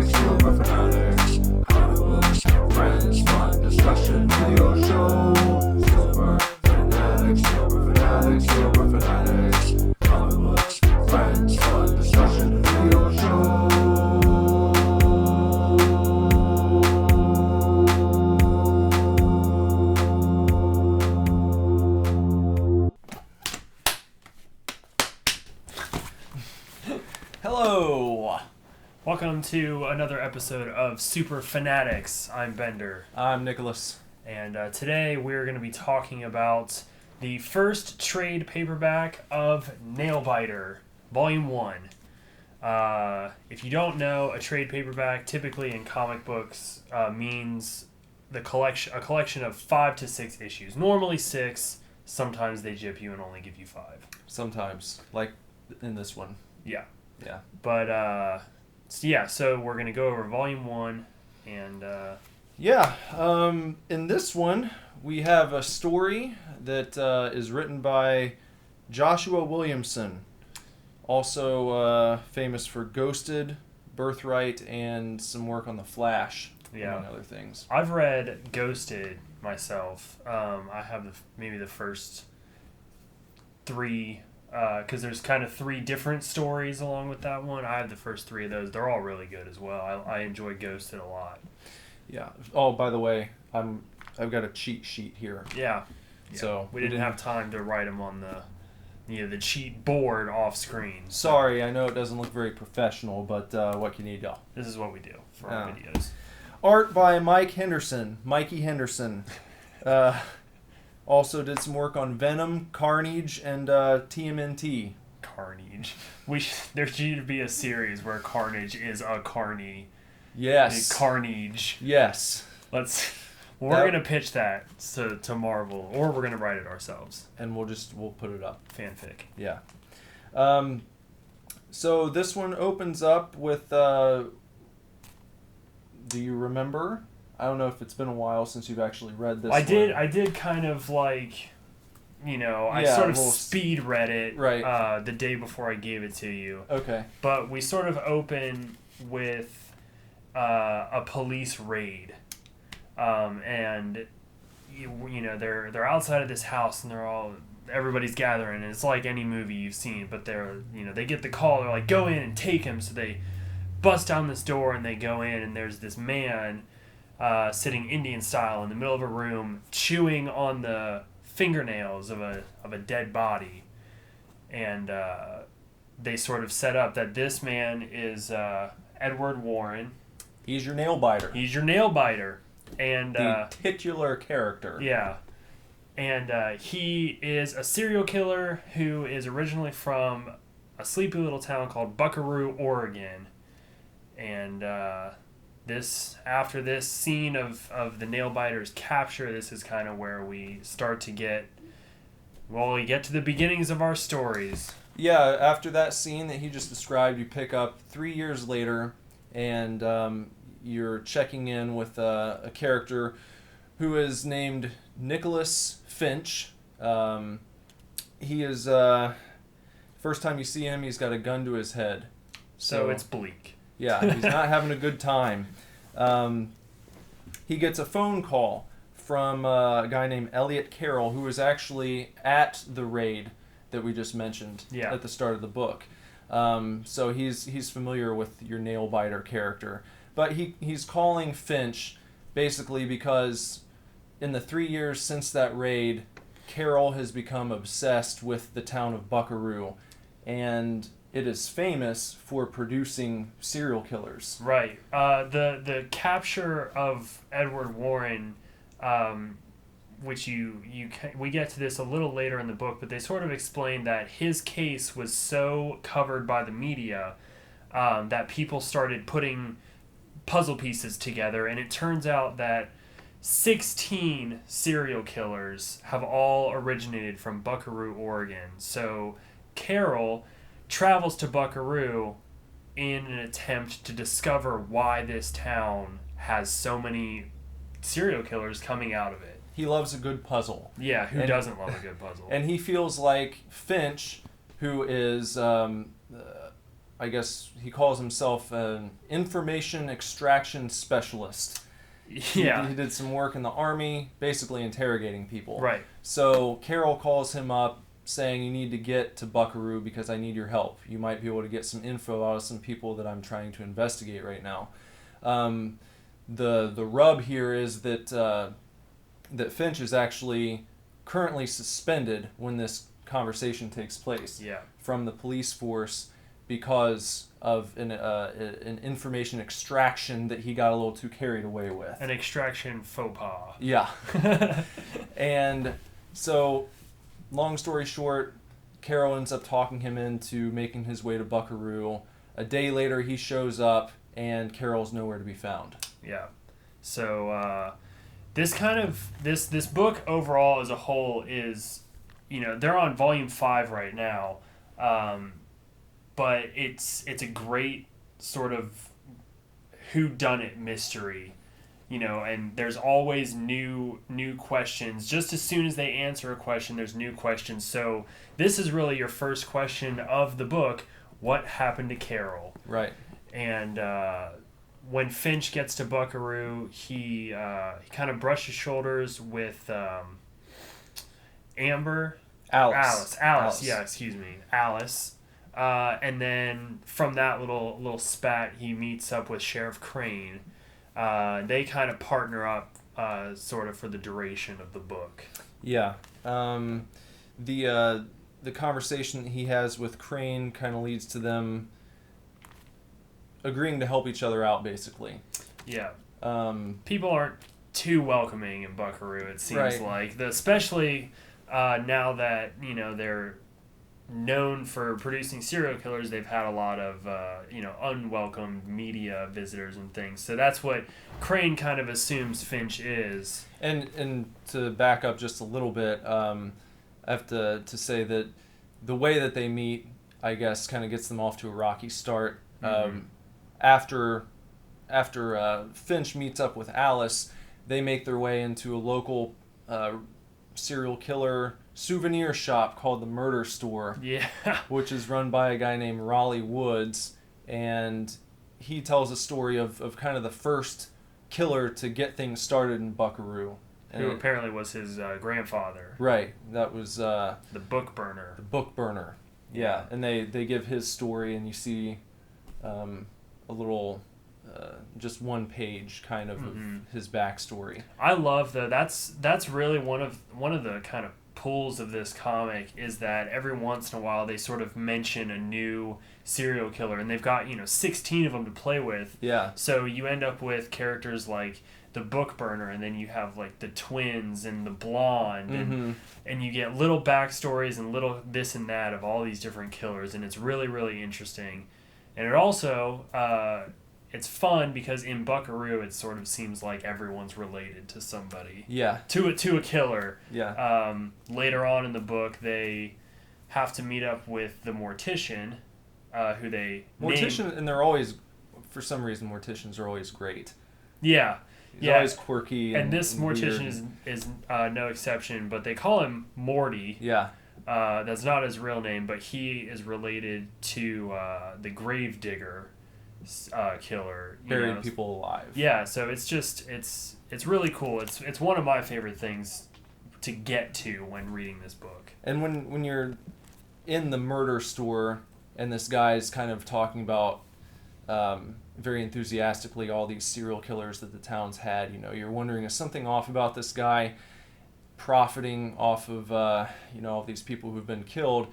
Superfanatics, Superfanatics, comic books, friends, fun discussion, video show. Superfanatics, Superfanatics, Superfanatics, comic books, friends, fun discussion, video show. Hello! Welcome to another episode of Superfanatics. I'm Bender. I'm Nicholas. And today we're going to be talking about the first trade paperback of Nailbiter, Volume 1. If you don't know, a trade paperback typically in comic books means a collection of 5 to 6 issues. Normally 6, sometimes they gyp you and only give you 5. Sometimes, like in this one. Yeah. Yeah. But, so we're going to go over Volume 1 and... In this one, we have a story that is written by Joshua Williamson, also famous for Ghosted, Birthright, and some work on The Flash, among other things. I've read Ghosted myself. I have maybe the first 3... because there's kind of 3 different stories along with that one. I have the first 3 of those. They're all really good as well. I enjoy Ghosted a lot. Yeah. Oh, by the way, I've got a cheat sheet here. Yeah. So we didn't have time to write them on the cheat board off screen. Sorry, I know it doesn't look very professional, but what can you do? This is what we do for our videos. Art by Mikey Henderson. Also did some work on Venom, Carnage, and TMNT. Carnage. There should be a series where Carnage is a carny. Yes. Carnage. Yes. We're gonna pitch that to Marvel, or we're gonna write it ourselves. And we'll put it up. Fanfic. Yeah. So this one opens up with. Do you remember? I don't know if it's been a while since you've actually read this. I did kind of I sort of speed read it the day before I gave it to you. Okay. But we sort of open with a police raid. And they're outside of this house and everybody's gathering, and it's like any movie you've seen, but they get the call, they're like, go in and take him. So they bust down this door and they go in, and there's this man sitting Indian style in the middle of a room, chewing on the fingernails of a dead body. And they sort of set up that this man is Edward Warren. He's your Nailbiter. And the titular character. Yeah. And he is a serial killer who is originally from a sleepy little town called Buckaroo, Oregon. And after this scene of the Nailbiter's capture, this is kind of where we start to get to the beginnings of our stories. Yeah, after that scene that he just described, you pick up 3 years later, and you're checking in with a character who is named Nicholas Finch. He is, first time you see him, he's got a gun to his head. So it's bleak. Yeah, he's not having a good time. He gets a phone call from a guy named Elliot Carroll, who was actually at the raid that we just mentioned at the start of the book. So he's familiar with your Nailbiter character. But he's calling Finch basically because in the 3 years since that raid, Carroll has become obsessed with the town of Buckaroo, and it is famous for producing serial killers. Right. The capture of Edward Warren, which we get to this a little later in the book, but they sort of explain that his case was so covered by the media that people started putting puzzle pieces together, and it turns out that 16 serial killers have all originated from Buckaroo, Oregon. So Carroll travels to Buckaroo in an attempt to discover why this town has so many serial killers coming out of it. He loves a good puzzle. Yeah, who doesn't love a good puzzle? And he feels like Finch, who is I guess he calls himself an information extraction specialist. Yeah. He did some work in the army, basically interrogating people. Right. So Carol calls him up saying, you need to get to Buckaroo because I need your help. You might be able to get some info out of some people that I'm trying to investigate right now. The rub here is that that Finch is actually currently suspended when this conversation takes place from the police force because of an information extraction that he got a little too carried away with. An extraction faux pas. Yeah. And so, long story short, Carol ends up talking him into making his way to Buckaroo. A day later, he shows up, and Carol's nowhere to be found. Yeah. So, this book overall as a whole is, they're on volume 5 right now. But it's a great sort of whodunit mystery, and there's always new questions. Just as soon as they answer a question, there's new questions. So this is really your first question of the book: what happened to Carol? Right. And when Finch gets to Buckaroo, he kind of brushes shoulders with Amber. Alice. Yeah, excuse me, Alice. And then from that little spat, he meets up with Sheriff Crane. They kind of partner up, sort of for the duration of the book. Yeah. The conversation that he has with Crane kind of leads to them agreeing to help each other out, basically. Yeah. People aren't too welcoming in Buckaroo, it seems like. Especially now that, they're known for producing serial killers, they've had a lot of unwelcome media visitors and things. So that's what Crane kind of assumes Finch is. And to back up just a little bit, I have to say that the way that they meet, I guess, kind of gets them off to a rocky start. Mm-hmm. After Finch meets up with Alice, they make their way into a local serial killer souvenir shop called the Murder Store, which is run by a guy named Raleigh Woods, and he tells a story of kind of the first killer to get things started in Buckaroo. Who apparently was his grandfather. Right, that was... the book burner. The book burner, yeah. And they give his story, and you see a little... just one page kind of his backstory. I love that's really one of the kind of pulls of this comic, is that every once in a while they sort of mention a new serial killer, and they've got 16 of them to play with. Yeah. So you end up with characters like the book burner, and then you have like the twins and the blonde, and you get little backstories and little this and that of all these different killers, and it's really, really interesting. And it also it's fun because in Buckaroo it sort of seems like everyone's related to somebody. Yeah. To a killer. Yeah. Later on in the book, they have to meet up with the mortician, who they name. And they're always, for some reason, morticians are always great. Yeah. He's always quirky. And this mortician is no exception, but they call him Morty. Yeah. That's not his real name, but he is related to the Gravedigger killer. Buried people alive. Yeah, so it's really cool. It's one of my favorite things to get to when reading this book. And when you're in the murder store and this guy's kind of talking about very enthusiastically all these serial killers that the town's had, you're wondering, is something off about this guy profiting off of all these people who've been killed?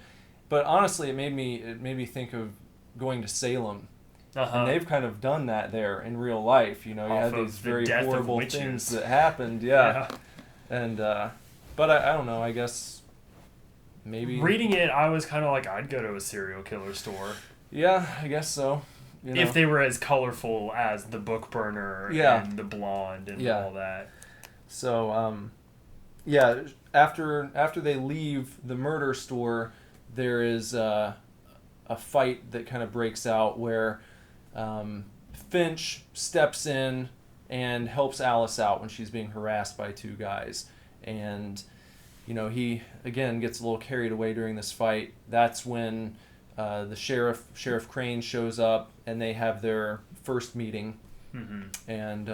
But honestly, it made me think of going to Salem. And they've kind of done that there in real life. You had these very horrible things that happened. Yeah. And but I don't know, I guess maybe reading it, I was kind of like, I'd go to a serial killer store. Yeah, I guess so. If they were as colorful as the book burner and the blonde and all that. So after they leave the murder store, there is a fight that kind of breaks out where Finch steps in and helps Alice out when she's being harassed by two guys. And, he, again, gets a little carried away during this fight. That's when the Sheriff Crane shows up, and they have their first meeting, and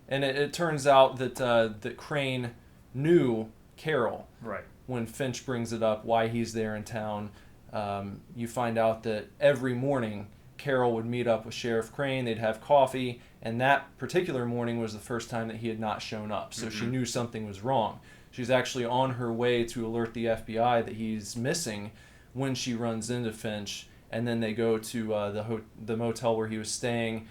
it turns out that Crane knew Carol. Right. When Finch brings it up, why he's there in town, you find out that every morning Carol would meet up with Sheriff Crane. They'd have coffee, and that particular morning was the first time that he had not shown up. So she knew something was wrong. She's actually on her way to alert the FBI that he's missing when she runs into Finch, and then they go to the motel where he was staying.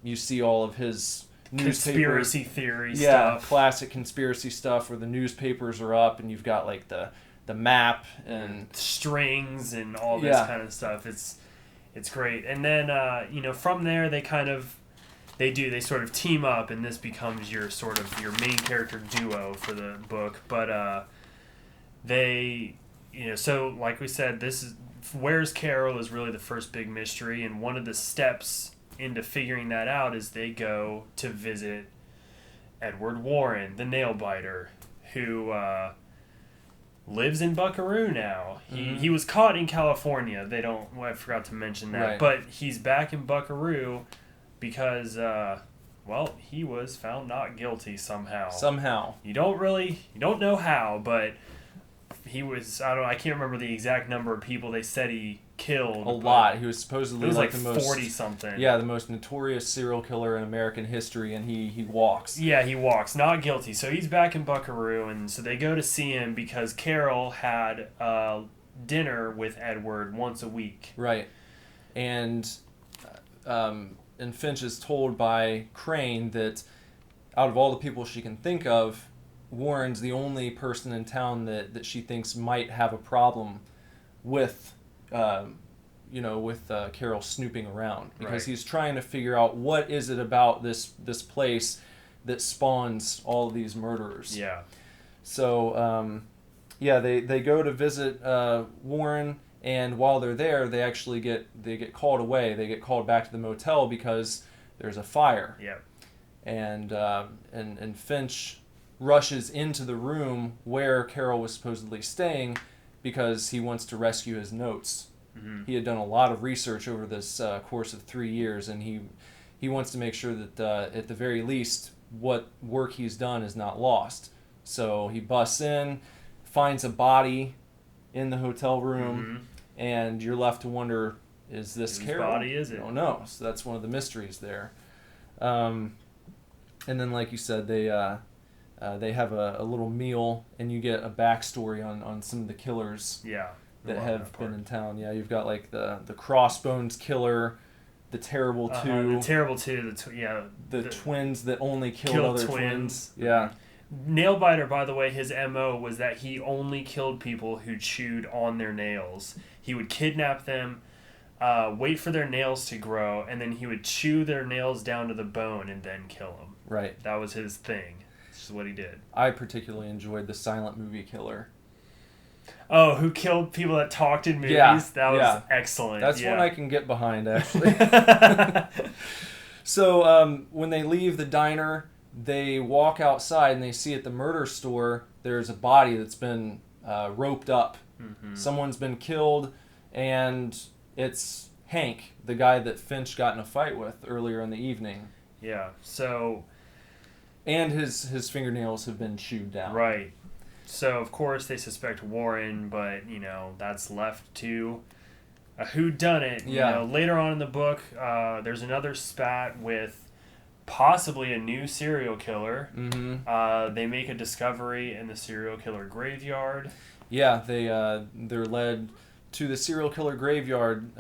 You see all of his conspiracy theory stuff. Yeah, classic conspiracy stuff where the newspapers are up, and you've got like the map and strings and all this kind of stuff. It's great. And then from there they sort of team up, and this becomes your main character duo for the book. But so like we said, this is where's Carol is really the first big mystery, and one of the steps into figuring that out is they go to visit Edward Warren, the Nailbiter, who lives in Buckaroo now. He was caught in California. I forgot to mention that. Right. But he's back in Buckaroo because, he was found not guilty somehow. You don't know how, but he was, I can't remember the exact number of people they said he killed. A lot. He was supposedly like the most 40-something. Yeah, the most notorious serial killer in American history, and he walks. Yeah, he walks, not guilty. So he's back in Buckaroo, and so they go to see him because Carol had dinner with Edward once a week. Right. And Finch is told by Crane that out of all the people she can think of, Warren's the only person in town that she thinks might have a problem with Carol snooping around, because he's trying to figure out what is it about this place that spawns all of these murderers. Yeah. So they go to visit Warren, and while they're there, they actually get called away. They get called back to the motel because there's a fire. Yeah. And Finch rushes into the room where Carol was supposedly staying because he wants to rescue his notes. He had done a lot of research over this course of 3 years, and he wants to make sure that at the very least what work he's done is not lost. So he busts in, finds a body in the hotel room, and you're left to wonder, is this Carol? Whose body is it? I don't know. So that's one of the mysteries there. And then, like you said, they have a little meal, and you get a backstory on some of the killers that have been in town. Yeah, you've got like the Crossbones killer, the Terrible Two. The Terrible Two, the twins that only killed other twins. Yeah. Nailbiter, by the way, his MO was that he only killed people who chewed on their nails. He would kidnap them, wait for their nails to grow, and then he would chew their nails down to the bone and then kill them. Right. That was his thing. This is what he did. I particularly enjoyed the silent movie killer. Oh, who killed people that talked in movies? Yeah, that was excellent. That's one I can get behind, actually. So when they leave the diner, they walk outside and they see at the murder store there's a body that's been roped up. Someone's been killed, and it's Hank, the guy that Finch got in a fight with earlier in the evening. Yeah, so... And his fingernails have been chewed down. Right. So, of course, they suspect Warren, but, that's left to a whodunit. Yeah. Later on in the book, there's another spat with possibly a new serial killer. They make a discovery in the serial killer graveyard. Yeah, they're led to the serial killer graveyard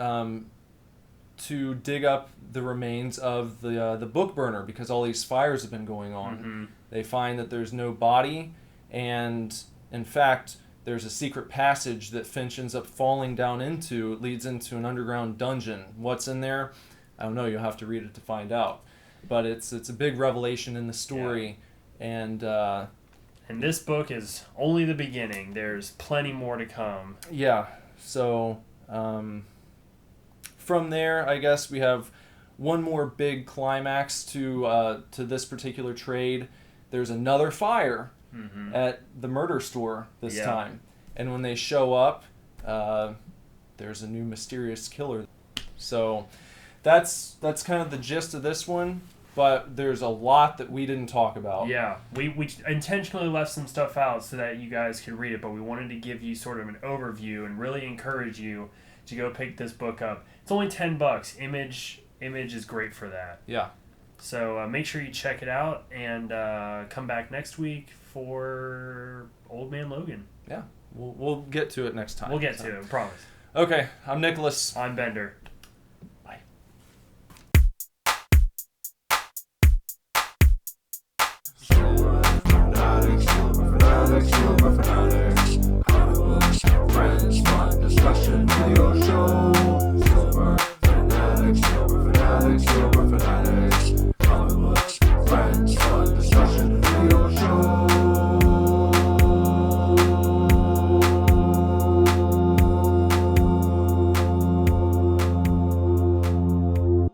to dig up the remains of the book burner, because all these fires have been going on. They find that there's no body, and in fact there's a secret passage that Finch ends up falling down into. It leads into an underground dungeon. What's in there? I don't know, you'll have to read it to find out. But it's a big revelation in the story. Yeah. And this book is only the beginning. There's plenty more to come. Yeah, so from there, I guess we have one more big climax to this particular trade. There's another fire at the murder store this time. And when they show up, there's a new mysterious killer. So that's kind of the gist of this one. But there's a lot that we didn't talk about. Yeah, we intentionally left some stuff out so that you guys could read it, but we wanted to give you sort of an overview and really encourage you to go pick this book up. It's only $10. Image is great for that. Yeah. So make sure you check it out and come back next week for Old Man Logan. Yeah, we'll get to it next time. We'll get to it, I promise. Okay, I'm Nicholas. I'm Bender.